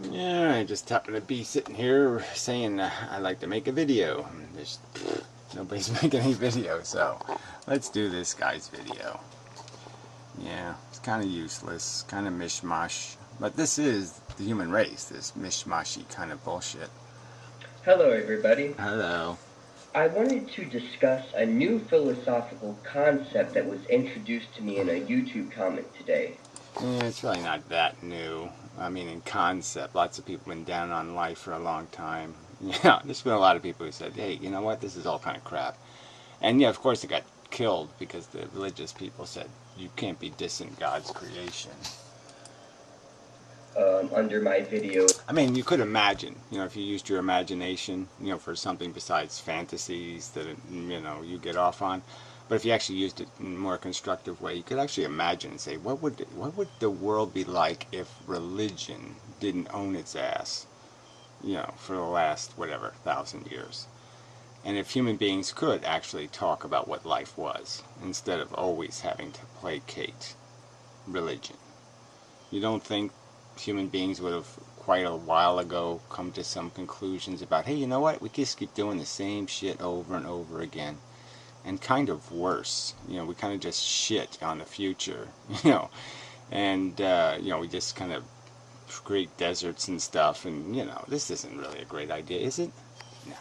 Yeah, I just happened to be sitting here saying I'd like to make a video. There's nobody's making any video, so let's do this guy's video. Yeah, it's kind of useless, kind of mishmash, but this is the human race, this mishmashy kind of bullshit. Hello, everybody. Hello. I wanted to discuss a new philosophical concept that was introduced to me in a YouTube comment today. Yeah, it's really not that new. I mean, in concept, lots of people have been down on life for a long time. Yeah, there's been a lot of people who said, hey, you know what, this is all kind of crap. And yeah, of course it got killed because the religious people said, you can't be dissing God's creation. Under my video. I mean, you could imagine, if you used your imagination, for something besides fantasies that, you get off on. But if you actually used it in a more constructive way, you could actually imagine and say, what would the world be like if religion didn't own its ass, for the last, 1,000 years? And if human beings could actually talk about what life was, instead of always having to placate religion. You don't think human beings would have quite a while ago come to some conclusions about, hey, you know what, we just keep doing the same shit over and over again? And kind of worse, we kind of just shit on the future, and, we just kind of create deserts and stuff, and, this isn't really a great idea, is it? No.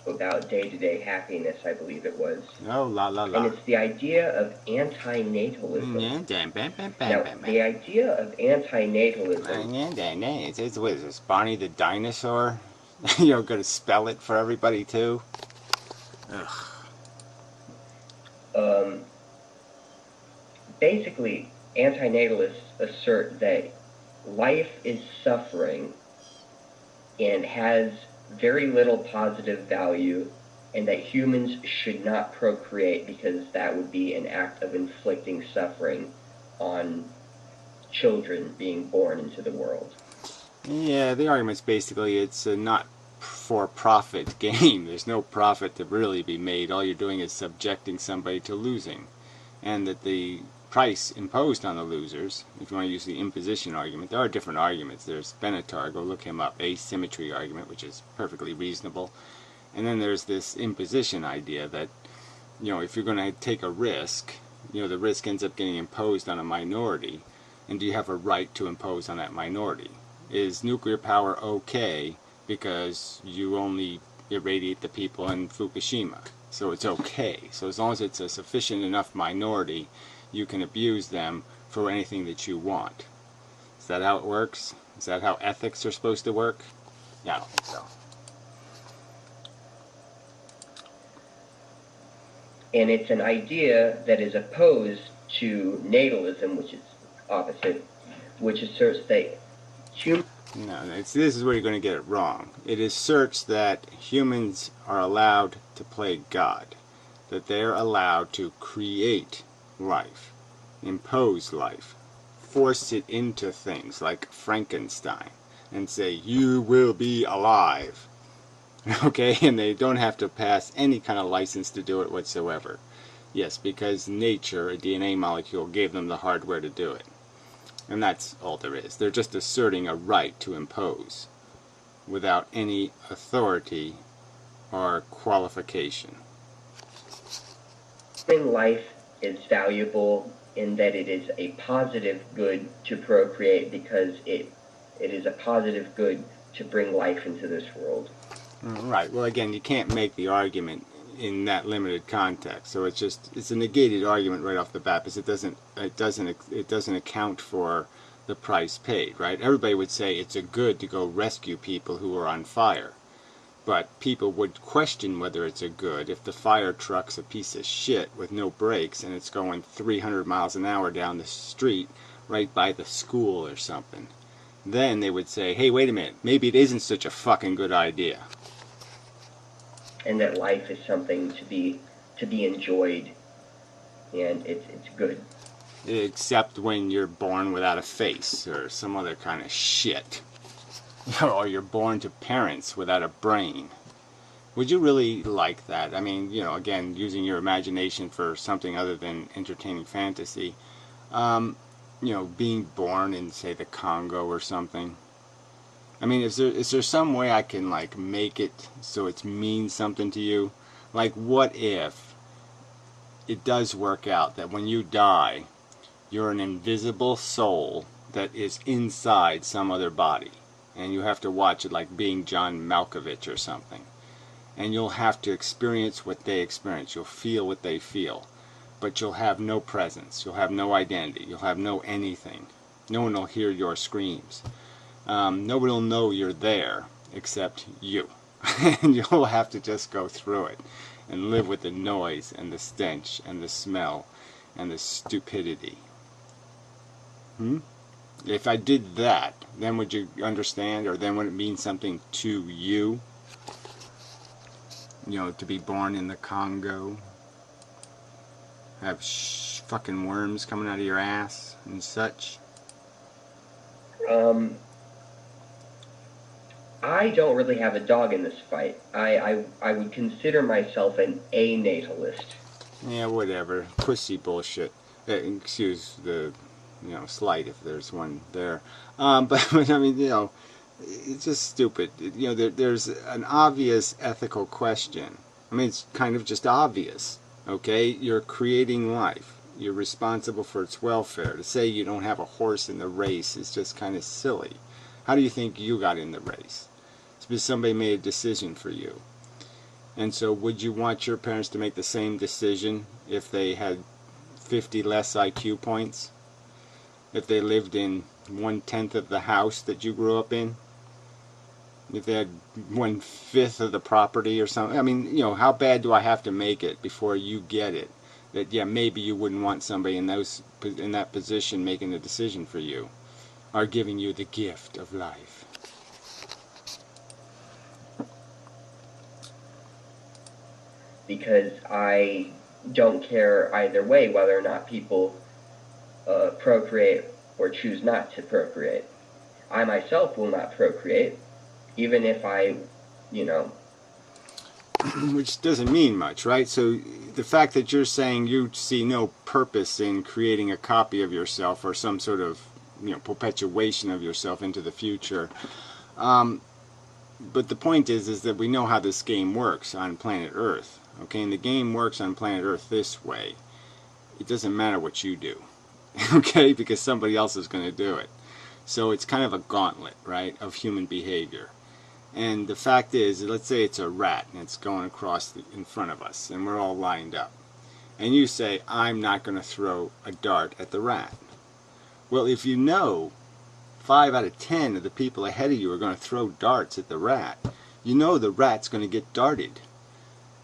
About day-to-day happiness, I believe it was. Oh, la la la. And it's the idea of anti-natalism. Now, the idea of anti-natalism... What is this, Barney the dinosaur? Going to spell it for everybody, too? Ugh. Basically, anti-natalists assert that life is suffering and has very little positive value, and that humans should not procreate because that would be an act of inflicting suffering on children being born into the world. Yeah, the argument's basically it's a not for-profit game. There's no profit to really be made. All you're doing is subjecting somebody to losing. And that the price imposed on the losers, if you want to use the imposition argument, there are different arguments. There's Benatar, go look him up, asymmetry argument, which is perfectly reasonable. And then there's this imposition idea that, if you're going to take a risk, the risk ends up getting imposed on a minority, and do you have a right to impose on that minority? Is nuclear power okay because you only irradiate the people in Fukushima? So it's okay. So as long as it's a sufficient enough minority, you can abuse them for anything that you want. Is that how it works? Is that how ethics are supposed to work? Yeah, I don't think so. And it's an idea that is opposed to natalism, which is opposite, which asserts that No, this is where you're going to get it wrong. It asserts that humans are allowed to play God, that they're allowed to create life, impose life, force it into things like Frankenstein, and say, you will be alive. Okay, and they don't have to pass any kind of license to do it whatsoever. Yes, because nature, a DNA molecule, gave them the hardware to do it. And that's all there is. They're just asserting a right to impose without any authority or qualification. Life is valuable in that it is a positive good to procreate because it is a positive good to bring life into this world. Right. Well, again, you can't make the argument in that limited context. So it's a negated argument right off the bat because it doesn't account for the price paid, right? Everybody would say it's a good to go rescue people who are on fire. But people would question whether it's a good if the fire truck's a piece of shit with no brakes and it's going 300 miles an hour down the street right by the school or something. Then they would say, hey, wait a minute, maybe it isn't such a fucking good idea. And that life is something to be enjoyed, and it's good. Except when you're born without a face or some other kind of shit. Or you're born to parents without a brain. Would you really like that? I mean, again, using your imagination for something other than entertaining fantasy. being born in, say, the Congo or something. I mean, is there some way I can, like, make it so it means something to you? Like, what if it does work out that when you die, you're an invisible soul that is inside some other body, and you have to watch it like being John Malkovich or something, and you'll have to experience what they experience, you'll feel what they feel, but you'll have no presence, you'll have no identity, you'll have no anything. No one will hear your screams. Nobody will know you're there except you. And you'll have to just go through it and live with the noise and the stench and the smell and the stupidity. If I did that, then would you understand, or then would it mean something to you? To be born in the Congo, have fucking worms coming out of your ass and such? I don't really have a dog in this fight. I would consider myself an a-natalist. Yeah, whatever. Pussy bullshit. Excuse the, slight if there's one there. But I mean, it's just stupid. There's an obvious ethical question. I mean, it's kind of just obvious. Okay? You're creating life. You're responsible for its welfare. To say you don't have a horse in the race is just kind of silly. How do you think you got in the race? It's because somebody made a decision for you. And so would you want your parents to make the same decision if they had 50 less IQ points? If they lived in 1/10 of the house that you grew up in? If they had 1/5 of the property or something? I mean, how bad do I have to make it before you get it? That, yeah, maybe you wouldn't want somebody in that position making a decision for you, or giving you the gift of life. Because I don't care either way whether or not people procreate or choose not to procreate. I myself will not procreate, even if I, Which doesn't mean much, right? So the fact that you're saying you see no purpose in creating a copy of yourself or some sort of, perpetuation of yourself into the future. But the point is that we know how this game works on planet Earth. Okay, and the game works on planet Earth this way. It doesn't matter what you do. Okay, because somebody else is going to do it. So it's kind of a gauntlet, right, of human behavior. And the fact is, let's say it's a rat and it's going across in front of us and we're all lined up. And you say, I'm not going to throw a dart at the rat. Well, if 5 out of 10 of the people ahead of you are going to throw darts at the rat, the rat's going to get darted.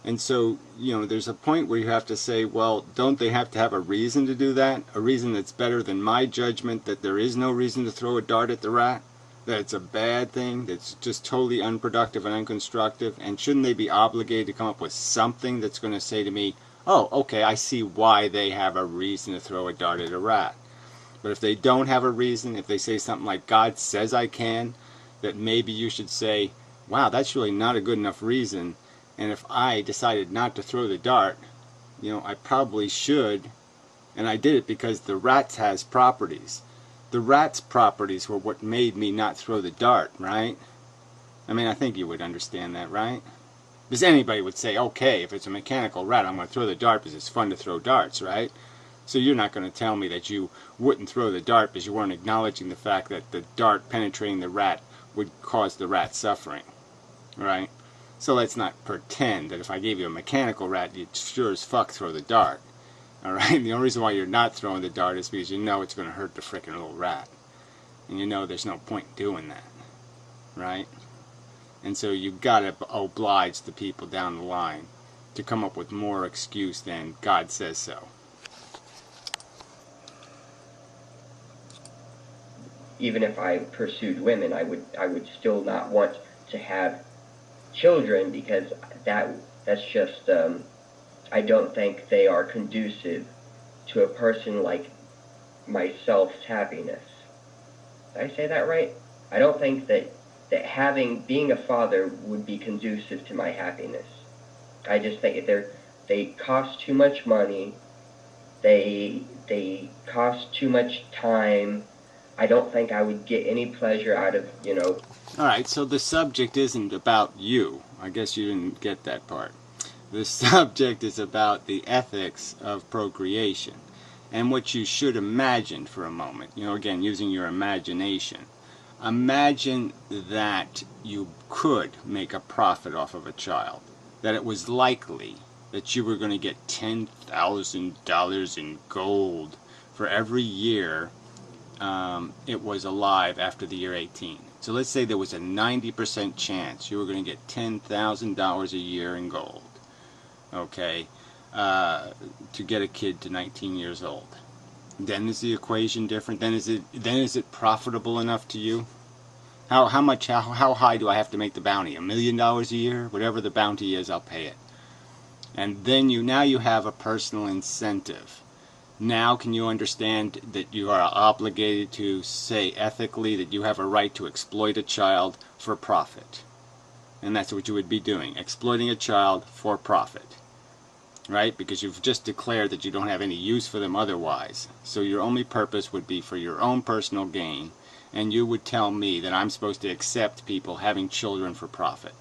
And so, there's a point where you have to say, well, don't they have to have a reason to do that? A reason that's better than my judgment that there is no reason to throw a dart at the rat? That it's a bad thing, that's just totally unproductive and unconstructive? And shouldn't they be obligated to come up with something that's going to say to me, oh, okay, I see why they have a reason to throw a dart at a rat. But if they don't have a reason, if they say something like, God says I can, that maybe you should say, wow, that's really not a good enough reason. And if I decided not to throw the dart, I probably should. And I did it because the rat has properties. The rat's properties were what made me not throw the dart, right? I mean, I think you would understand that, right? Because anybody would say, okay, if it's a mechanical rat, I'm going to throw the dart because it's fun to throw darts, right? So you're not going to tell me that you wouldn't throw the dart because you weren't acknowledging the fact that the dart penetrating the rat would cause the rat suffering, right? So let's not pretend that if I gave you a mechanical rat, you'd sure as fuck throw the dart. Alright? The only reason why you're not throwing the dart is because it's going to hurt the frickin' little rat. And there's no point in doing that. Right? And so you've got to oblige the people down the line to come up with more excuse than God says so. Even if I pursued women, I would still not want to have children, because that's just I don't think they are conducive to a person like myself's happiness. Did I say that right? I don't think that being a father would be conducive to my happiness. I just think they cost too much money. They They cost too much time. I don't think I would get any pleasure out of, All right, so the subject isn't about you. I guess you didn't get that part. The subject is about the ethics of procreation and what you should imagine for a moment. Again, using your imagination. Imagine that you could make a profit off of a child, that it was likely that you were going to get $10,000 in gold for every year it was alive after the year 18. So let's say there was a 90% chance you were going to get $10,000 a year in gold, okay, to get a kid to 19 years old. Then is the equation different? Then is it profitable enough to you? How high do I have to make the bounty? $1 million a year? Whatever the bounty is, I'll pay it. And then now you have a personal incentive. Now can you understand that you are obligated to say ethically that you have a right to exploit a child for profit? And that's what you would be doing, exploiting a child for profit. Right? Because you've just declared that you don't have any use for them otherwise. So your only purpose would be for your own personal gain, and you would tell me that I'm supposed to accept people having children for profit.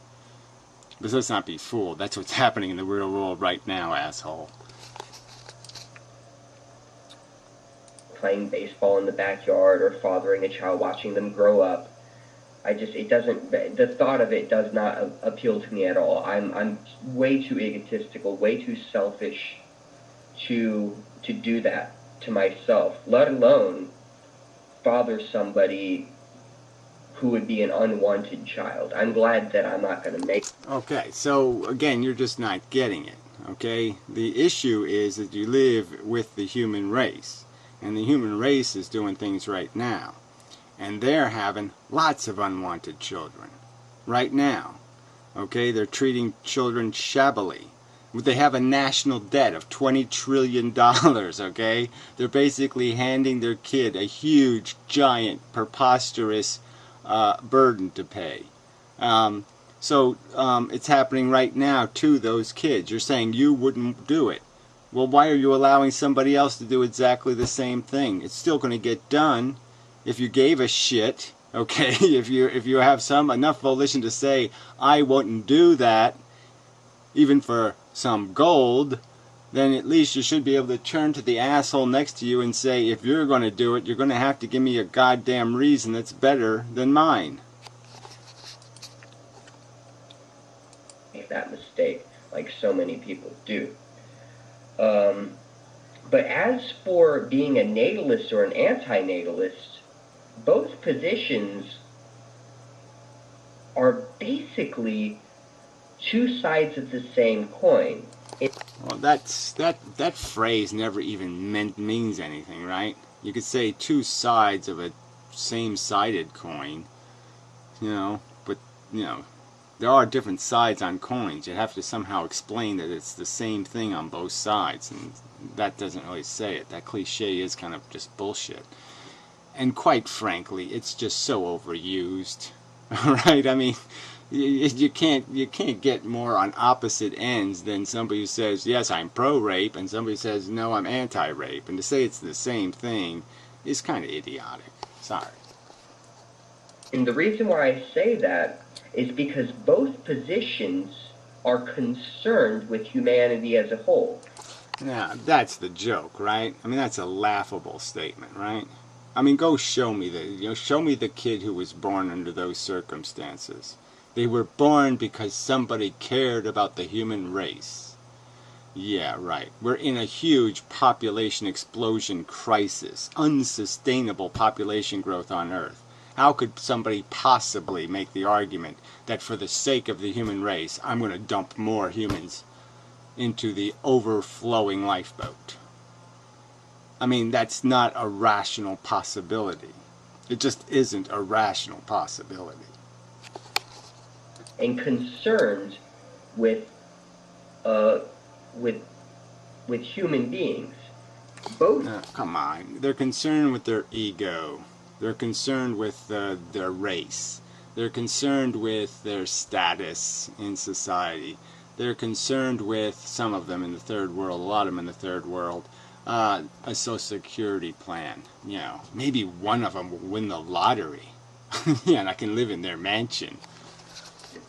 But let's not be fooled. That's what's happening in the real world right now, asshole. Playing baseball in the backyard or fathering a child, watching them grow up. The thought of it does not appeal to me at all. I'm way too egotistical, way too selfish to do that to myself, let alone father somebody who would be an unwanted child. I'm glad that I'm not going to make. Okay, so again, you're just not getting it, okay? The issue is that you live with the human race, and the human race is doing things right now. And they're having lots of unwanted children right now. Okay, they're treating children shabbily. They have a national debt of $20 trillion, okay? They're basically handing their kid a huge, giant, preposterous burden to pay. So it's happening right now to those kids. You're saying you wouldn't do it. Well, why are you allowing somebody else to do exactly the same thing? It's still going to get done. If you gave a shit, okay, if you have enough volition to say, I wouldn't do that, even for some gold, then at least you should be able to turn to the asshole next to you and say, if you're going to do it, you're going to have to give me a goddamn reason that's better than mine. Make that mistake, like so many people do. But as for being a natalist or an anti-natalist, both positions are basically two sides of the same coin. Well, that phrase never even means anything, right? You could say two sides of a same-sided coin, but there are different sides on coins. You have to somehow explain that it's the same thing on both sides, and that doesn't really say it. That cliche is kind of just bullshit. And quite frankly, it's just so overused, right? I mean, you can't get more on opposite ends than somebody who says, yes, I'm pro-rape, and somebody says, no, I'm anti-rape. And to say it's the same thing is kind of idiotic. Sorry. And the reason why I say that is because both positions are concerned with humanity as a whole. Now, that's the joke, right? I mean, that's a laughable statement, right? I mean, go show me the kid who was born under those circumstances. They were born because somebody cared about the human race. Yeah, right. We're in a huge population explosion crisis, unsustainable population growth on Earth. How could somebody possibly make the argument that for the sake of the human race, I'm going to dump more humans into the overflowing lifeboat? I mean, that's not a rational possibility. It just isn't a rational possibility. And concerned with human beings. Both. Come on. They're concerned with their ego. They're concerned with their race. They're concerned with their status in society. They're concerned with, some of them in the third world, a lot of them in the third world, a social security plan. You know, maybe one of them will win the lottery. Yeah, and I can live in their mansion.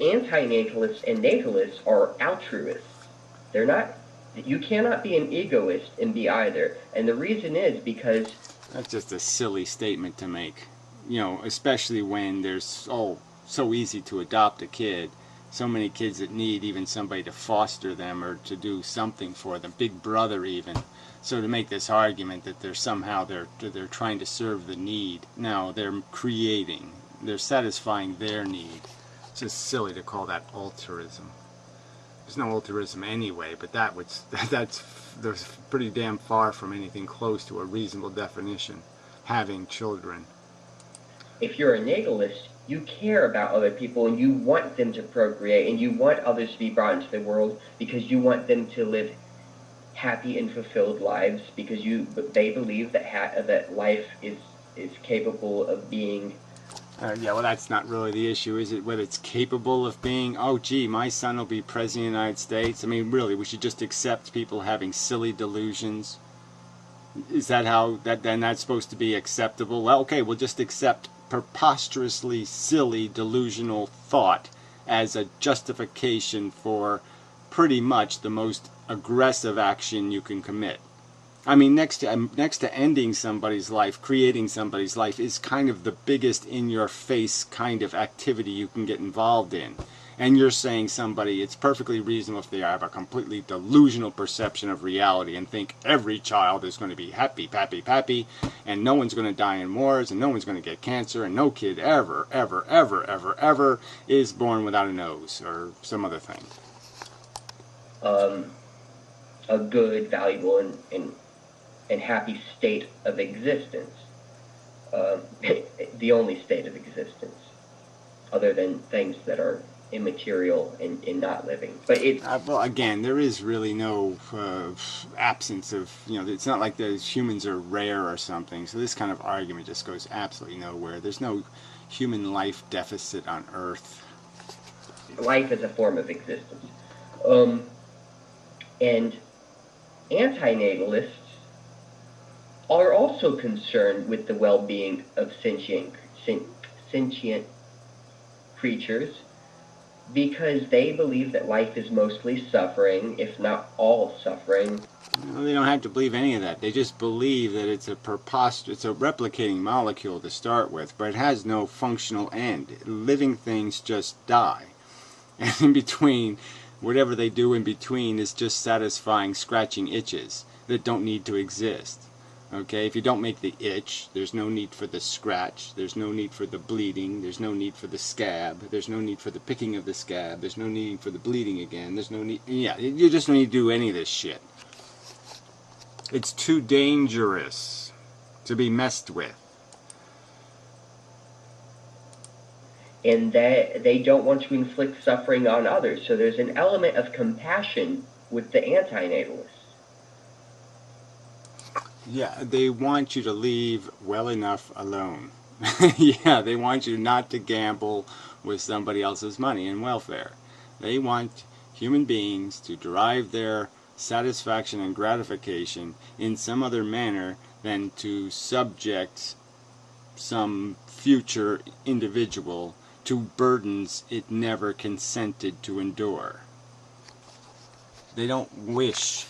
Anti-natalists and natalists are altruists. They're not. You cannot be an egoist and be either. And the reason is because That's just a silly statement to make. You know, especially when there's so easy to adopt a kid. So many kids that need even somebody to foster them or to do something for them, Big Brother even. So to make this argument that they're trying to serve the need, no, they're satisfying their need. It's just silly to call that altruism. There's no altruism anyway, but that's pretty damn far from anything close to a reasonable definition. Having children. if you're a natalist, you care about other people and you want them to procreate and you want others to be brought into the world because you want them to live happy and fulfilled lives because they believe that life is capable of being. Yeah, well, that's not really the issue, is it? What it's capable of being? Oh, gee, my son will be president of the United States. I mean, really, we should just accept people having silly delusions. Is that how then that's supposed to be acceptable? Well, okay, we'll just accept preposterously silly delusional thought as a justification for pretty much the most aggressive action you can commit. I mean, next to ending somebody's life, creating somebody's life is kind of the biggest in-your-face kind of activity you can get involved in. And you're saying somebody, it's perfectly reasonable if they have a completely delusional perception of reality and think every child is going to be happy, and no one's going to die in wars, and no one's going to get cancer, and no kid ever is born without a nose or some other thing. A good, valuable, and happy state of existence. The only state of existence, other than things that are immaterial and not living. But well, again, there is really no absence of, it's not like the humans are rare or something, so this kind of argument just goes absolutely nowhere. There's no human life deficit on Earth. Life is a form of existence. And anti-natalists are also concerned with the well-being of sentient creatures because they believe that life is mostly suffering, if not all suffering. No, they don't have to believe any of that. They just believe that it's a replicating molecule to start with, but it has no functional end. Living things just die. And in between, whatever they do in between is just satisfying scratching itches that don't need to exist. Okay, if you don't make the itch, there's no need for the scratch, there's no need for the bleeding, there's no need for the scab, there's no need for the picking of the scab, there's no need for the bleeding again, there's no need, you just don't need to do any of this shit. It's too dangerous to be messed with. And that they don't want to inflict suffering on others, so there's an element of compassion with the anti-natalists. Yeah, they want you to leave well enough alone. Yeah, they want you not to gamble with somebody else's money and welfare. They want human beings to derive their satisfaction and gratification in some other manner than to subject some future individual to burdens it never consented to endure. They don't wish,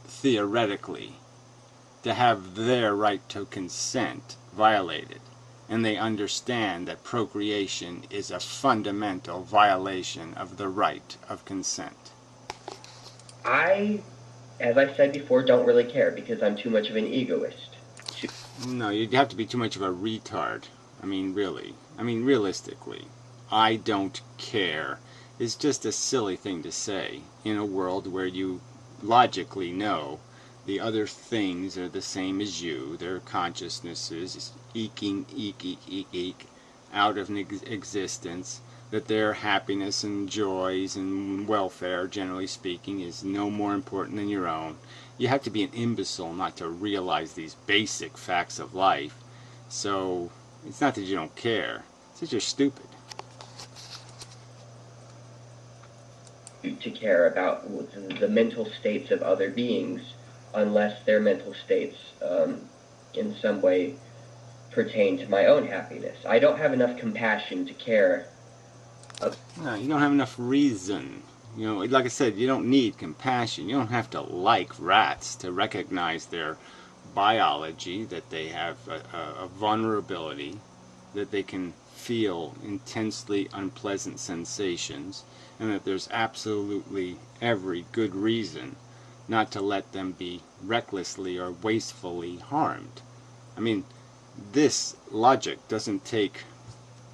theoretically, to have their right to consent violated, and they understand that procreation is a fundamental violation of the right of consent. I, as I said before, don't really care because I'm too much of an egoist. No, you'd have to be too much of a retard. I mean, really. I mean, realistically. I don't care. It's just a silly thing to say in a world where you logically know the other things are the same as you. Their consciousnesses eking out of existence. That their happiness and joys and welfare, generally speaking, is no more important than your own. You have to be an imbecile not to realize these basic facts of life. So, it's not that you don't care. It's that you're stupid. To care about the mental states of other beings. unless their mental states in some way pertain to my own happiness. I don't have enough compassion to care. No, you don't have enough reason. You know, like I said, you don't need compassion. You don't have to like rats to recognize their biology, that they have a vulnerability, that they can feel intensely unpleasant sensations, and that there's absolutely every good reason not to let them be recklessly or wastefully harmed. I mean, this logic doesn't take,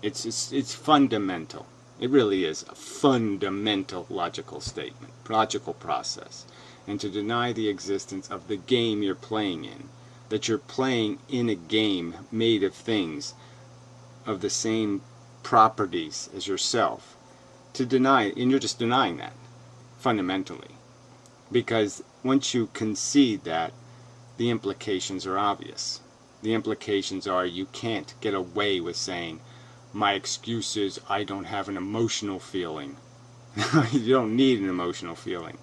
it's fundamental. It really is a fundamental logical statement, logical process. And to deny the existence of the game you're playing in, that you're playing in a game made of things of the same properties as yourself, to deny it, and you're just denying that, fundamentally. Because once you concede that, the implications are obvious. The implications are you can't get away with saying, my excuse is I don't have an emotional feeling. You don't need an emotional feeling.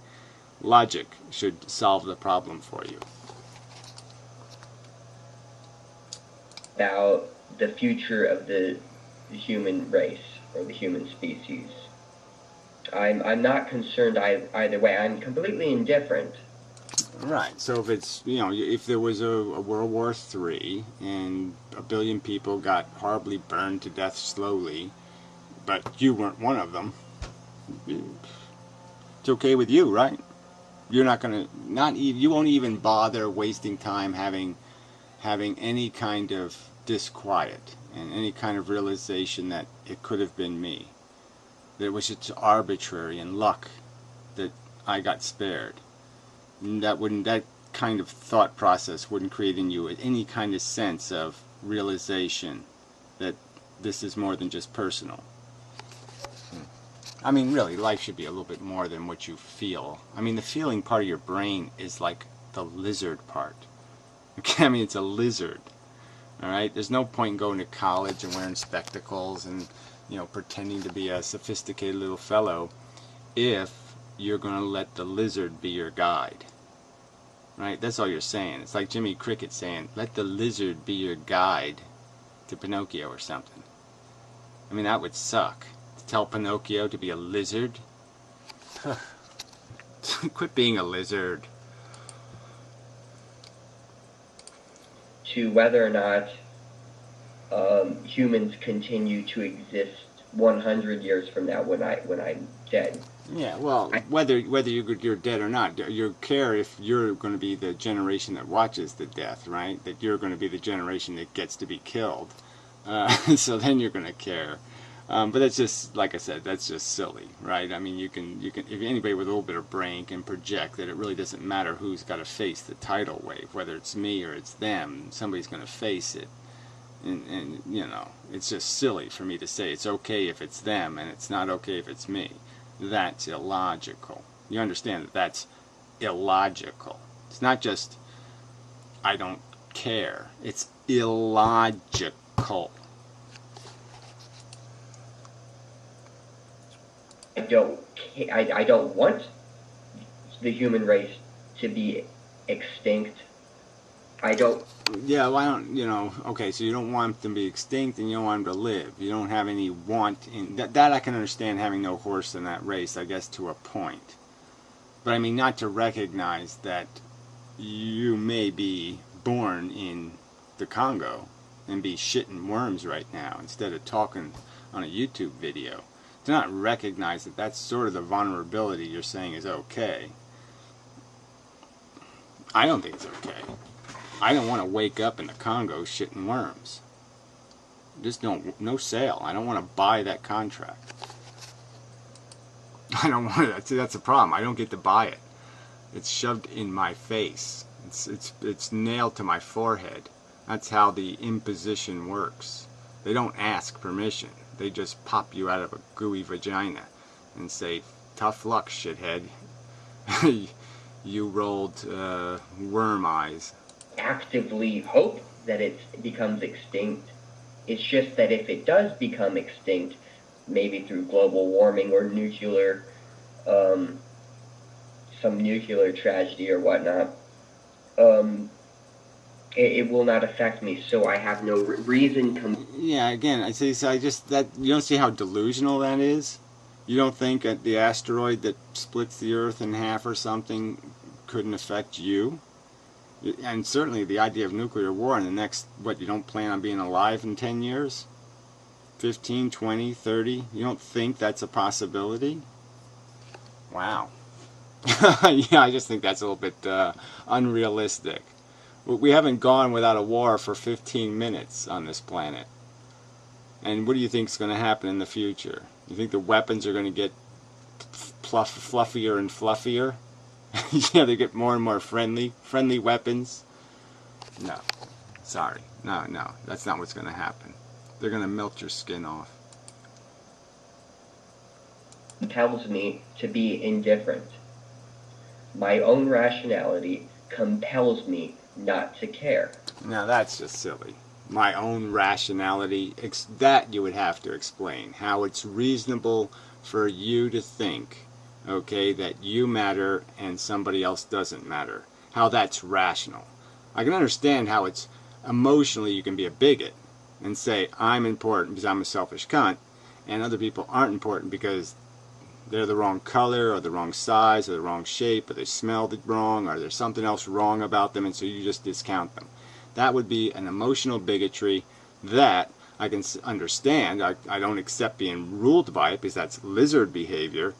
Logic should solve the problem for you. About the future of the human race or the human species. I'm not concerned either way. I'm completely indifferent. Right. So if it's, you know, if there was a World War III and a billion people got horribly burned to death slowly, but you weren't one of them, it's okay with you, right? You're not gonna, you won't even bother wasting time having any kind of disquiet and any kind of realization that it could have been me, that it was just arbitrary and luck that I got spared. That kind of thought process wouldn't create in you any kind of sense of realization that this is more than just personal. I mean, really, life should be a little bit more than what you feel. I mean, the feeling part of your brain is like the lizard part. Okay, I mean, it's a lizard. All right, there's no point in going to college and wearing spectacles and, you know, pretending to be a sophisticated little fellow if you're going to let the lizard be your guide. Right? That's all you're saying. It's like Jimmy Cricket saying, let the lizard be your guide to Pinocchio or something. I mean, that would suck. To tell Pinocchio to be a lizard? Quit being a lizard. To whether or not humans continue to exist 100 years from now when I'm dead. Yeah, well, whether you're dead or not, you care if you're going to be the generation that watches the death, right? That you're going to be the generation that gets to be killed. So then you're going to care. But that's just, like I said, that's just silly, right? I mean, you can, if anybody with a little bit of brain can project that it really doesn't matter who's got to face the tidal wave, whether it's me or it's them, somebody's going to face it. And you know, it's just silly for me to say it's okay if it's them and it's not okay if it's me. That's illogical. You understand that that's illogical. It's not just I don't care. It's illogical. I don't want the human race to be extinct. I don't. Yeah, why don't, you know, okay, so you don't want them to be extinct and you don't want them to live. You don't have any want in that I can understand, having no horse in that race, I guess, to a point. But I mean, not to recognize that you may be born in the Congo and be shitting worms right now instead of talking on a YouTube video. To not recognize that that's sort of the vulnerability you're saying is okay. I don't think it's okay. I don't want to wake up in the Congo shitting worms. Just no sale. I don't want to buy that contract. I don't want it. That's the problem. I don't get to buy it. It's shoved in my face. It's nailed to my forehead. That's how the imposition works. They don't ask permission. They just pop you out of a gooey vagina and say, tough luck, shithead. You rolled worm eyes. Actively hope that it becomes extinct. It's just that if it does become extinct, maybe through global warming or nuclear, some nuclear tragedy or whatnot, um, it will not affect me, so I have no reason. Yeah, again, I see. So I just that you don't see how delusional that is. You don't think that the asteroid that splits the Earth in half or something couldn't affect you? And certainly the idea of nuclear war in the next, what, you don't plan on being alive in 10 years? 15, 20, 30? You don't think that's a possibility? Wow. Yeah, I just think that's a little bit unrealistic. We haven't gone without a war for 15 minutes on this planet. And what do you think is going to happen in the future? You think the weapons are going to get fluffier and fluffier? Yeah, they get more and more friendly weapons. No, sorry, no, that's not what's going to happen. They're going to melt your skin off. Tells me to be indifferent. My own rationality compels me not to care. Now that's just silly. My own rationality, that you would have to explain. How it's reasonable for you to think, okay, that you matter and somebody else doesn't matter. How that's rational. I can understand how it's emotionally you can be a bigot and say, I'm important because I'm a selfish cunt, and other people aren't important because they're the wrong color or the wrong size or the wrong shape or they smelled it wrong or there's something else wrong about them, and so you just discount them. That would be an emotional bigotry that I can understand. I don't accept being ruled by it because that's lizard behavior.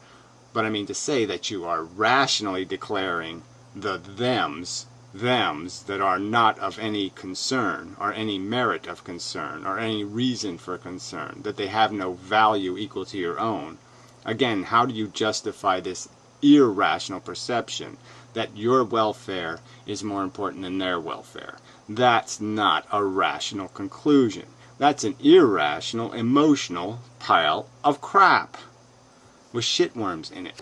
But I mean to say that you are rationally declaring the thems that are not of any concern or any merit of concern or any reason for concern, that they have no value equal to your own. Again, how do you justify this irrational perception that your welfare is more important than their welfare? That's not a rational conclusion. That's an irrational, emotional pile of crap with shitworms in it.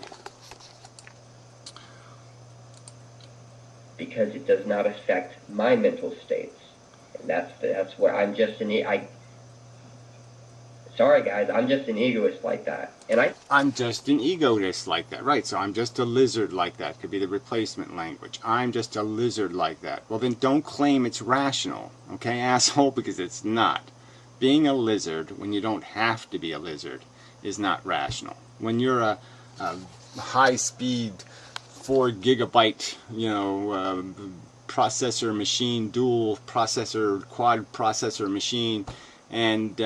Because it does not affect my mental states. And that's what I'm just sorry guys, I'm just an egoist like that. And I'm just an egoist like that. Right, so I'm just a lizard like that. Could be the replacement language. I'm just a lizard like that. Well, then don't claim it's rational, okay, asshole, because it's not. Being a lizard, when you don't have to be a lizard, is not rational. When you're a high-speed 4 gigabyte, processor machine, dual processor, quad processor machine, and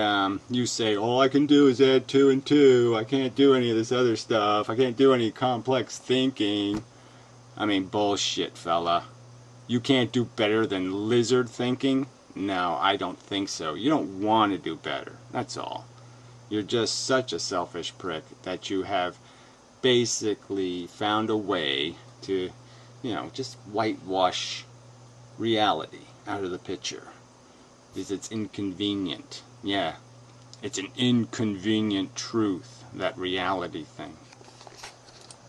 you say, all I can do is add 2 and 2. I can't do any of this other stuff. I can't do any complex thinking. I mean, bullshit, fella. You can't do better than lizard thinking? No, I don't think so. You don't want to do better. That's all. You're just such a selfish prick that you have basically found a way to, just whitewash reality out of the picture. Because it's inconvenient. Yeah, it's an inconvenient truth, that reality thing.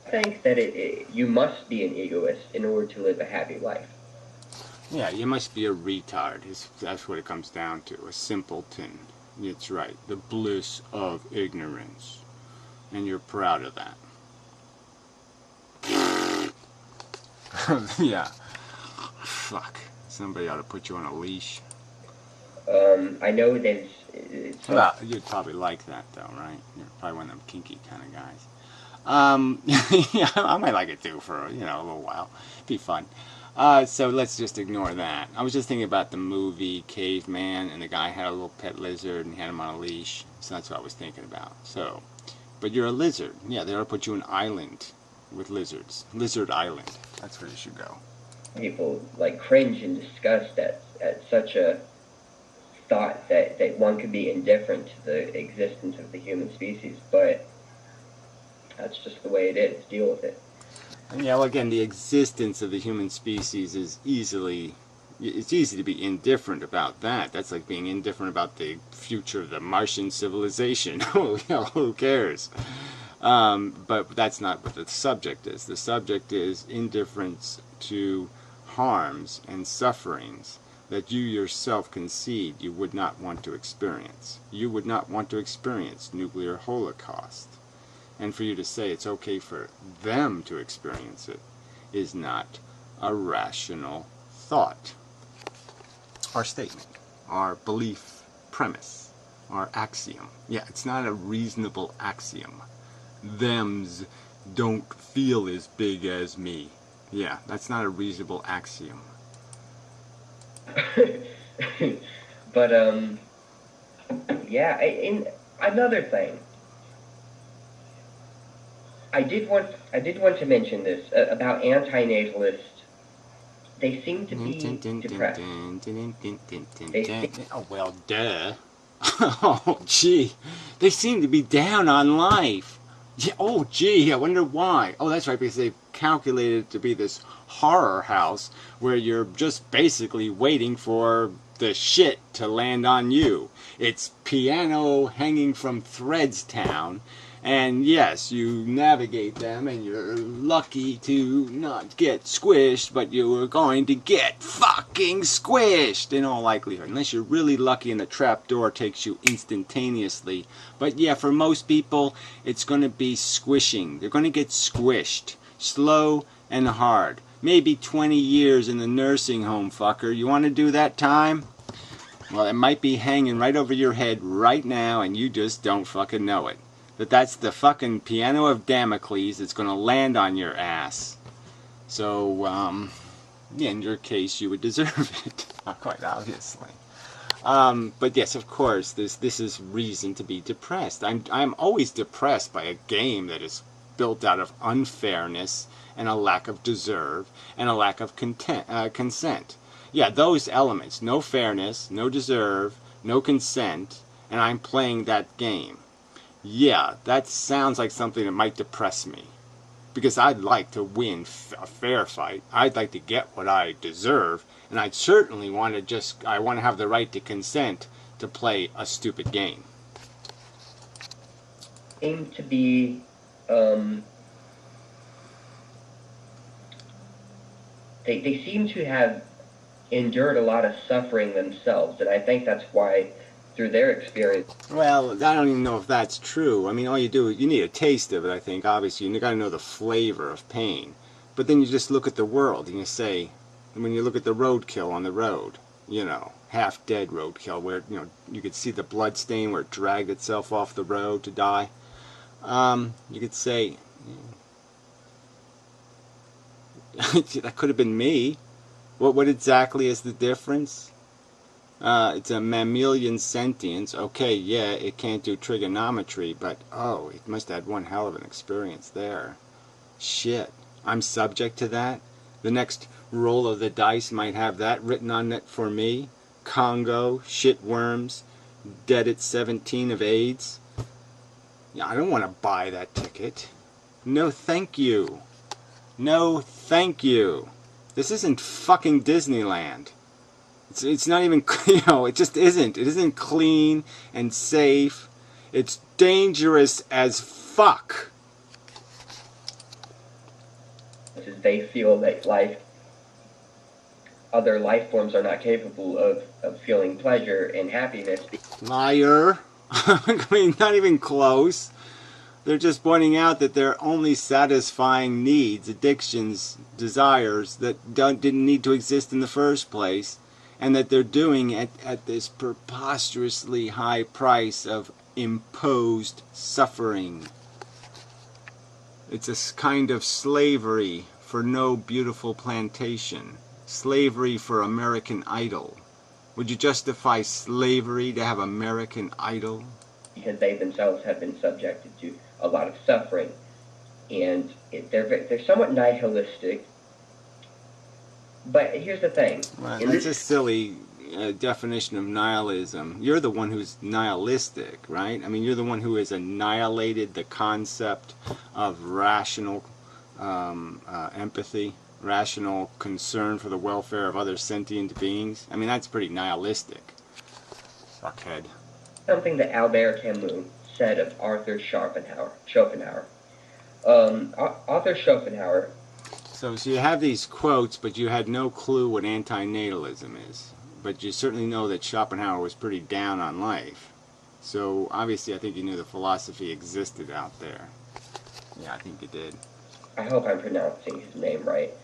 I think that you must be an egoist in order to live a happy life. Yeah, you must be a retard. That's what it comes down to. A simpleton. It's right. The bliss of ignorance. And you're proud of that. Yeah. Fuck. Somebody ought to put you on a leash. I know there's... Well, you'd probably like that, though, right? You're probably one of them kinky kind of guys. Yeah, I might like it, too, for, a little while. It'd be fun. So let's just ignore that. I was just thinking about the movie Caveman, and the guy had a little pet lizard, and he had him on a leash. So that's what I was thinking about. So, but you're a lizard. Yeah, they ought to put you on an island with lizards. Lizard Island. That's where you should go. People, cringe and disgust at such a thought that one could be indifferent to the existence of the human species, but that's just the way it is. Deal with it. Yeah, well, again, the existence of the human species is it's easy to be indifferent about that. That's like being indifferent about the future of the Martian civilization. Who cares? But that's not what the subject is. The subject is indifference to harms and sufferings that you yourself concede you would not want to experience. You would not want to experience nuclear holocaust. And for you to say it's okay for them to experience it is not a rational thought, our statement, our belief premise, our axiom. Yeah, it's not a reasonable axiom. Thems don't feel as big as me. Yeah, that's not a reasonable axiom. But yeah. In another thing, I did want to mention this about anti-natalists. They seem to be depressed. Oh, well, duh. Oh, gee. They seem to be down on life. Yeah, oh, gee, I wonder why. Oh, that's right, because they've calculated it to be this horror house where you're just basically waiting for the shit to land on you. It's piano hanging from threads town. And yes, you navigate them and you're lucky to not get squished, but you are going to get fucking squished in all likelihood. Unless you're really lucky and the trap door takes you instantaneously. But yeah, for most people, it's going to be squishing. They're going to get squished. Slow and hard. Maybe 20 years in the nursing home, fucker. You want to do that time? Well, it might be hanging right over your head right now and you just don't fucking know it. That's the fucking piano of Damocles that's going to land on your ass. So, yeah, in your case, you would deserve it. Quite obviously. But yes, of course, this is reason to be depressed. I'm always depressed by a game that is built out of unfairness and a lack of deserve and a lack of consent. Yeah, those elements. No fairness, no deserve, no consent, and I'm playing that game. Yeah, that sounds like something that might depress me. Because I'd like to win a fair fight. I'd like to get what I deserve. And I'd certainly want to I want to have the right to consent to play a stupid game. Seem to be, they seem to have endured a lot of suffering themselves. And I think that's why, through their experience. Well, I don't even know if that's true. I mean, all you do, you need a taste of it, I think. Obviously, you got to know the flavor of pain. But then you just look at the world and you say, when you look at the roadkill on the road, you know, half-dead roadkill, where, you know, you could see the blood stain where it dragged itself off the road to die. You could say, that could have been me. What exactly is the difference? It's a mammalian sentience. Okay, yeah, it can't do trigonometry, but oh, it must have had one hell of an experience there. Shit, I'm subject to that? The next roll of the dice might have that written on it for me? Congo, shitworms, dead at 17 of AIDS? Yeah, I don't want to buy that ticket. No thank you. No thank you. This isn't fucking Disneyland. It's not even, you know, it just isn't. It isn't clean and safe. It's dangerous as fuck. They feel that other life forms are not capable of feeling pleasure and happiness. Liar. I mean, not even close. They're just pointing out that they're only satisfying needs, addictions, desires that didn't need to exist in the first place. And that they're doing it at this preposterously high price of imposed suffering. It's a kind of slavery for no beautiful plantation. Slavery for American Idol. Would you justify slavery to have American Idol? Because they themselves have been subjected to a lot of suffering. And they're somewhat nihilistic. But here's the thing. Well, that's a silly definition of nihilism. You're the one who's nihilistic, right? I mean, you're the one who has annihilated the concept of rational empathy, rational concern for the welfare of other sentient beings. I mean, that's pretty nihilistic. Fuckhead. Something that Albert Camus said of Arthur Schopenhauer. Arthur Schopenhauer. So you have these quotes, but you had no clue what anti-natalism is. But you certainly know that Schopenhauer was pretty down on life. So obviously I think you knew the philosophy existed out there. Yeah, I think you did. I hope I'm pronouncing his name right.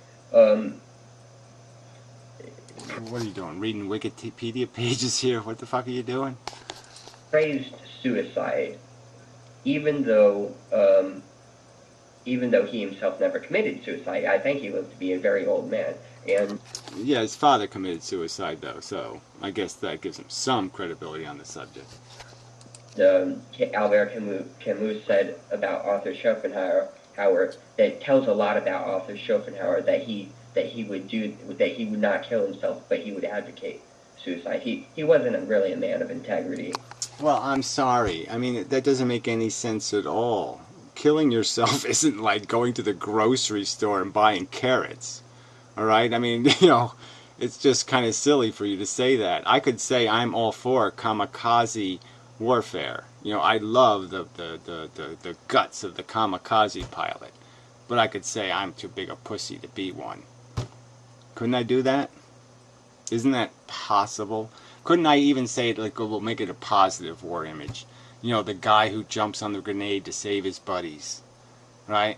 What are you doing? Reading Wikipedia pages here? What the fuck are you doing? Praised suicide, even though he himself never committed suicide. I think he lived to be a very old man. And yeah, his father committed suicide, though, so I guess that gives him some credibility on the subject. Albert Camus said about Arthur Schopenhauer, that tells a lot about Arthur Schopenhauer, that he would not kill himself, but he would advocate suicide. He wasn't really a man of integrity. Well, I'm sorry. I mean, that doesn't make any sense at all. Killing yourself isn't like going to the grocery store and buying carrots. All right? I mean, it's just kind of silly for you to say that. I could say I'm all for kamikaze warfare. I love the guts of the kamikaze pilot. But I could say I'm too big a pussy to be one. Couldn't I do that? Isn't that possible? Couldn't I even say it like, we'll make it a positive war image? The guy who jumps on the grenade to save his buddies. Right?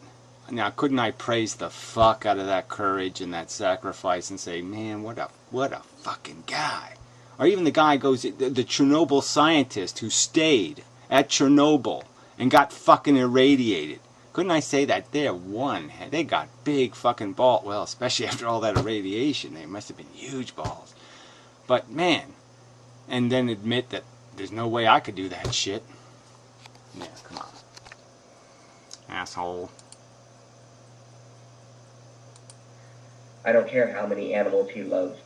Now, couldn't I praise the fuck out of that courage and that sacrifice and say, man, what a fucking guy? Or even the guy goes, the Chernobyl scientist who stayed at Chernobyl and got fucking irradiated. Couldn't I say that they're one? They got big fucking balls. Well, especially after all that irradiation, they must have been huge balls. But man, and then admit that there's no way I could do that shit. Yeah, come on. Asshole. I don't care how many animals he loved.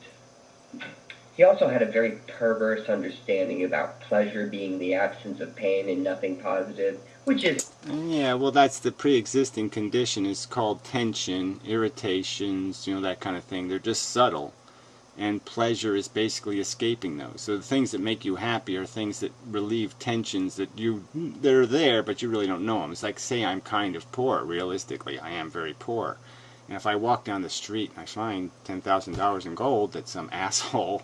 He also had a very perverse understanding about pleasure being the absence of pain and nothing positive, which is... Yeah, well, that's the pre-existing condition. It's called tension, irritations, that kind of thing. They're just subtle. And pleasure is basically escaping those. So the things that make you happy are things that relieve tensions they're there, but you really don't know them. It's like, say I'm kind of poor. Realistically, I am very poor. And if I walk down the street and I find $10,000 in gold that some asshole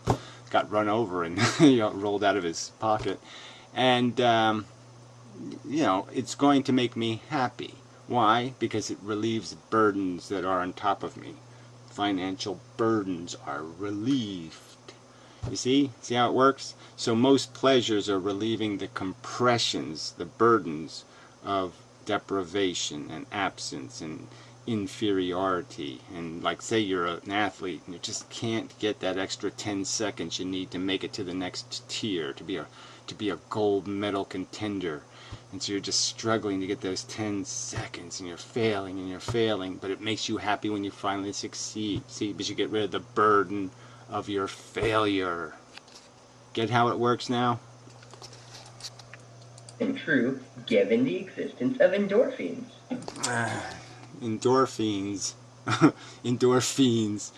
got run over and rolled out of his pocket, and it's going to make me happy. Why? Because it relieves burdens that are on top of me. Financial burdens are relieved. You see how it works? So most pleasures are relieving the compressions, the burdens of deprivation and absence and inferiority. And like, say you're an athlete and you just can't get that extra 10 seconds you need to make it to the next tier, to be a gold medal contender. And so you're just struggling to get those 10 seconds, and you're failing, but it makes you happy when you finally succeed. See, because you get rid of the burden of your failure. Get how it works now? And true, given the existence of endorphins. Endorphins. Endorphins.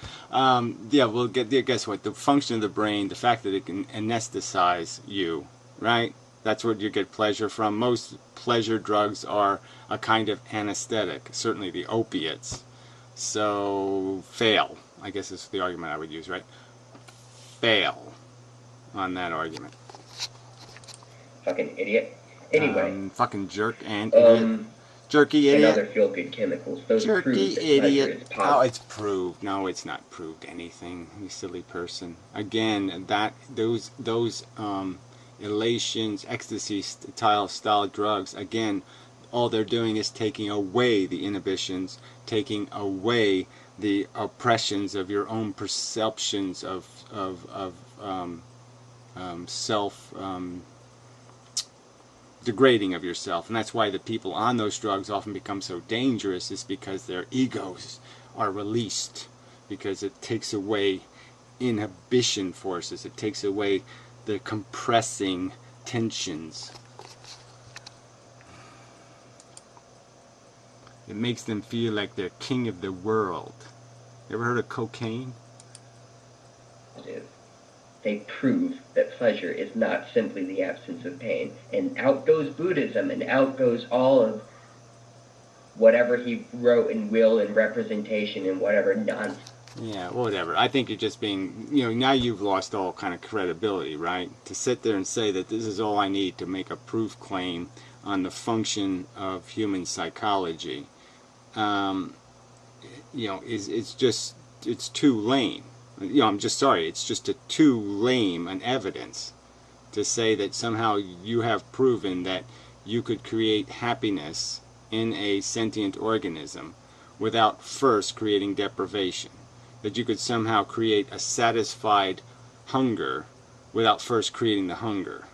Yeah, well, guess what? The function of the brain, the fact that it can anesthetize you, right? That's what you get pleasure from. Most pleasure drugs are a kind of anesthetic, certainly the opiates. So, fail, I guess is the argument I would use, right? Fail on that argument. Fucking idiot. Anyway. Fucking jerk and idiot. Jerky idiot. And other feel-good chemicals. Those Jerky prove that idiot. pleasure is positive. Oh, it's proved. No, it's not proved anything, you silly person. Again, those elations, ecstasy style drugs, again, all they're doing is taking away the inhibitions, taking away the oppressions of your own perceptions of self degrading of yourself. And that's why the people on those drugs often become so dangerous, is because their egos are released, because it takes away inhibition forces, it takes away the compressing tensions. It makes them feel like they're king of the world. You ever heard of cocaine? They prove that pleasure is not simply the absence of pain. And out goes Buddhism, and out goes all of whatever he wrote in Will and Representation and whatever nonsense. Yeah, whatever. I think you're just being, now you've lost all kind of credibility, right? To sit there and say that this is all I need to make a proof claim on the function of human psychology, it's too lame. I'm just sorry, it's just too lame an evidence to say that somehow you have proven that you could create happiness in a sentient organism without first creating deprivation. That you could somehow create a satisfied hunger without first creating the hunger.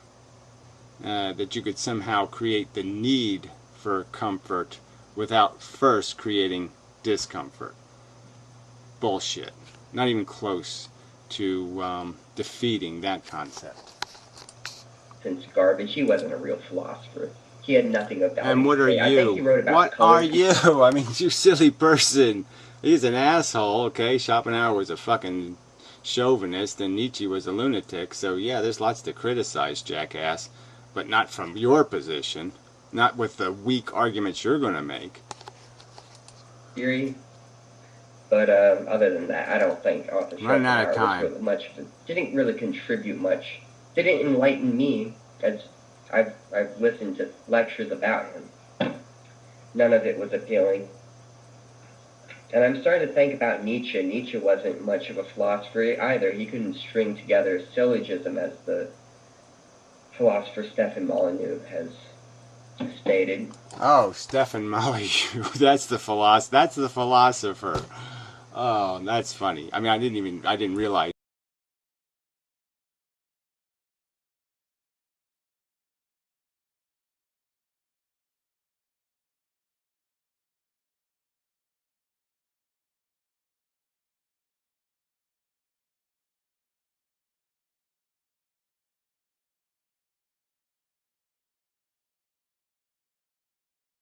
That you could somehow create the need for comfort without first creating discomfort. Bullshit. Not even close to defeating that concept. Since garbage, he wasn't a real philosopher. He had nothing of value. And what are you? I think he wrote about what color. are you? I mean, you silly person. He's an asshole, okay? Schopenhauer was a fucking chauvinist, and Nietzsche was a lunatic. So yeah, there's lots to criticize, jackass, but not from your position, not with the weak arguments you're going to make. Theory. But other than that, I don't think Arthur Running out of Schopenhauer time. was much. Didn't really contribute much. Didn't enlighten me, as I've listened to lectures about him. None of it was appealing. And I'm starting to think about Nietzsche. Nietzsche wasn't much of a philosopher either. He couldn't string together a syllogism, as the philosopher Stefan Molyneux has stated. Oh, Stefan Molyneux. That's the philosopher. Oh, that's funny. I mean, I didn't realize